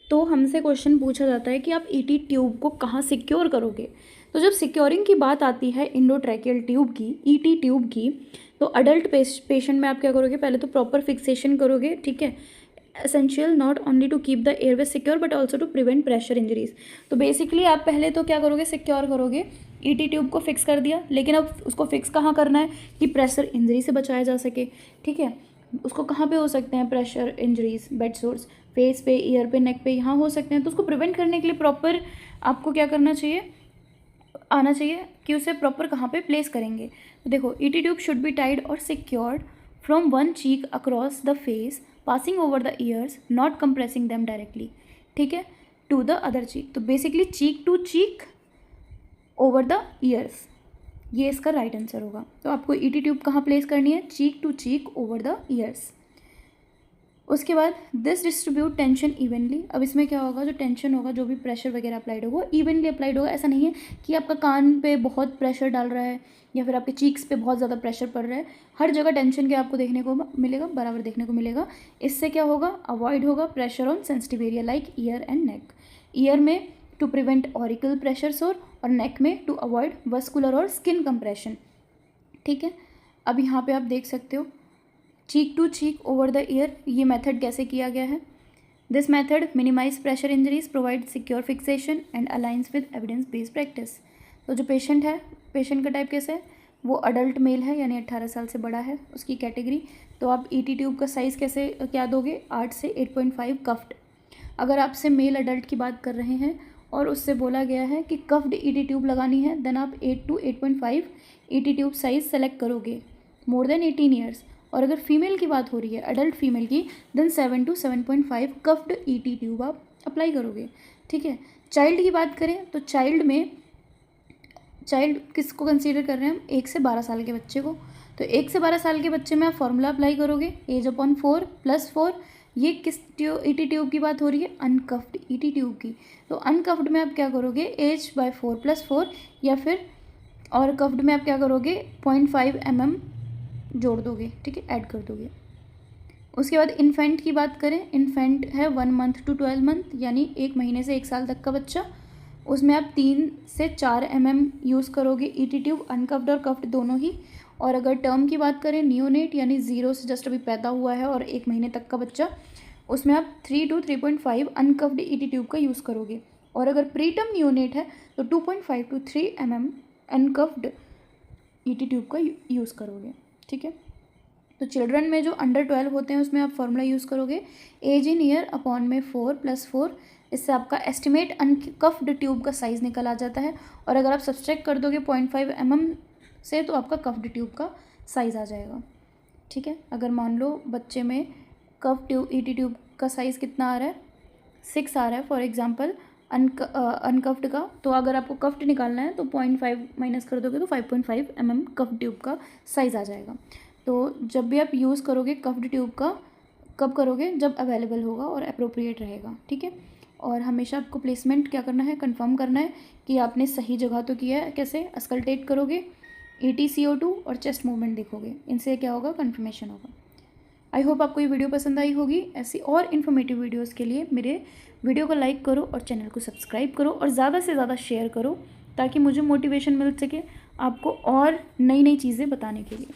तो हमसे क्वेश्चन पूछा जाता है कि आप ईटी ट्यूब को कहाँ सिक्योर करोगे। तो जब सिक्योरिंग की बात आती है इंडोट्रैकियल ट्यूब की, ईटी ट्यूब की, तो अडल्ट पेशेंट में आप क्या करोगे, पहले तो प्रॉपर फिक्सेशन करोगे, ठीक है। Essential not only to keep the airway secure but also to prevent pressure injuries. तो बेसिकली आप पहले तो क्या करोगे, सिक्योर करोगे, ईटी ट्यूब को फिक्स कर दिया, लेकिन अब उसको फिक्स कहाँ करना है कि प्रेशर इंजरी से बचाया जा सके, ठीक है। उसको कहाँ पे हो सकते हैं pressure injuries, bed source, face पे, ईयर पे, नेक पे, यहाँ हो सकते हैं। तो उसको प्रिवेंट करने के लिए प्रॉपर आपको क्या करना चाहिए, आना चाहिए कि उसे प्रॉपर कहाँ पे प्लेस करेंगे। तो देखो, ET tube should be tied और secured from one cheek across the face, passing over the ears, not compressing them directly, ठीक है, टू द अदर चीक। तो basically cheek to cheek over the ears, ये इसका right answer होगा। तो आपको ET tube कहाँ प्लेस करनी है, cheek to cheek over the ears. उसके बाद दिस डिस्ट्रीब्यूट टेंशन इवनली। अब इसमें क्या होगा, जो टेंशन होगा, जो भी प्रेशर वगैरह अप्लाइड होगा, इवनली अप्लाइड होगा। ऐसा नहीं है कि आपका कान पे बहुत प्रेशर डाल रहा है या फिर आपके चीक्स पे बहुत ज़्यादा प्रेशर पड़ रहा है। हर जगह टेंशन के आपको देखने को मिलेगा, बराबर देखने को मिलेगा। इससे क्या होगा, अवॉइड होगा pressure on sensitive area like ear and neck. Ear में to prevent auricle pressure sore और नेक में टू अवॉइड वस्कुलर और स्किन कंप्रेशन, ठीक है। अब यहाँ पे आप देख सकते हो cheek to cheek over the ear, ये मेथड कैसे किया गया है। This method minimize pressure injuries, provide secure fixation and aligns with evidence based practice. तो जो पेशेंट है, पेशेंट का टाइप कैसे है, वो अडल्ट मेल है यानी 18 साल से बड़ा है उसकी कैटेगरी। तो आप ईटी ट्यूब का साइज़ कैसे क्या दोगे, 8 से 8.5 कफ्ड। अगर आपसे मेल अडल्ट की बात कर रहे हैं और उससे बोला गया है कि कफ्ड ईटी ट्यूब लगानी है, देन आप 8 to 8.5 ET tube size select करोगे, मोर देन 18 ईयर्स। और अगर फीमेल की बात हो रही है, अडल्ट फीमेल की, then 7 to 7.5 cuffed ET tube आप अप्लाई करोगे, ठीक है। चाइल्ड की बात करें तो चाइल्ड में, चाइल्ड किसको कंसीडर कर रहे हैं हम, 1 से 12 साल के बच्चे को। तो 1 से 12 साल के बच्चे में आप फॉर्मूला अप्लाई करोगे, एज अपॉन 4 + 4। ये किस ईटी ट्यूब की बात हो रही है, अनकफ्ड ईटी ट्यूब की। तो अनकफ्ड में आप क्या करोगे, एज बाय 4 + 4, या फिर और कफ्ड में आप क्या करोगे, 0.5 mm जोड़ दोगे, ठीक है, ऐड कर दोगे। उसके बाद इन्फेंट की बात करें, इन्फेंट है 1 month to 12 month, यानी 1 महीने से 1 साल तक का बच्चा। उसमें आप 3 से 4 mm यूज़ करोगे ईटी ट्यूब, अनकफ्ड और कफ्ड दोनों ही। और अगर टर्म की बात करें, नियोनेट यानी 0 से जस्ट अभी पैदा हुआ है और 1 महीने तक का बच्चा, उसमें आप 3 to 3.5 अनकफ्ड ईटी ट्यूब का यूज़ करोगे। और अगर प्रीटर्म नियोनेट है तो 2.5 to 3 mm अनकफ्ड ईटी ट्यूब का यूज़ करोगे, ठीक है। तो चिल्ड्रन में जो अंडर 12 होते हैं उसमें आप फॉर्मूला यूज़ करोगे, एज इन ईयर अपॉन में 4 + 4। इससे आपका एस्टिमेट अनकफ्ड ट्यूब का साइज़ निकल आ जाता है। और अगर आप सब्सट्रैक्ट कर दोगे 0.5 mm से, तो आपका कफ्ड ट्यूब का साइज़ आ जाएगा, ठीक है। अगर मान लो बच्चे में कफ्ड ट्यूब ईटी ट्यूब का साइज़ कितना आ रहा है, 6 आ रहा है फॉर एग्जांपल अनकफ्ड का, तो अगर आपको कफ्ड निकालना है तो 0.5 माइनस कर दोगे तो 5.5 mm कफ्ड ट्यूब का साइज़ आ जाएगा। तो जब भी आप यूज़ करोगे कफ्ड ट्यूब का, कब करोगे, जब अवेलेबल होगा और अप्रोप्रिएट रहेगा, ठीक है। और हमेशा आपको प्लेसमेंट क्या करना है, कंफर्म करना है कि आपने सही जगह तो किया है। कैसे, अस्कल्टेट करोगे, ATCO2 और चेस्ट मूवमेंट देखोगे, इनसे क्या होगा, कन्फर्मेशन होगा। आई होप आपको ये वीडियो पसंद आई होगी। ऐसी और इन्फॉर्मेटिव वीडियोस के लिए मेरे वीडियो को लाइक करो और चैनल को सब्सक्राइब करो और ज़्यादा से ज़्यादा शेयर करो, ताकि मुझे मोटिवेशन मिल सके आपको और नई नई चीज़ें बताने के लिए।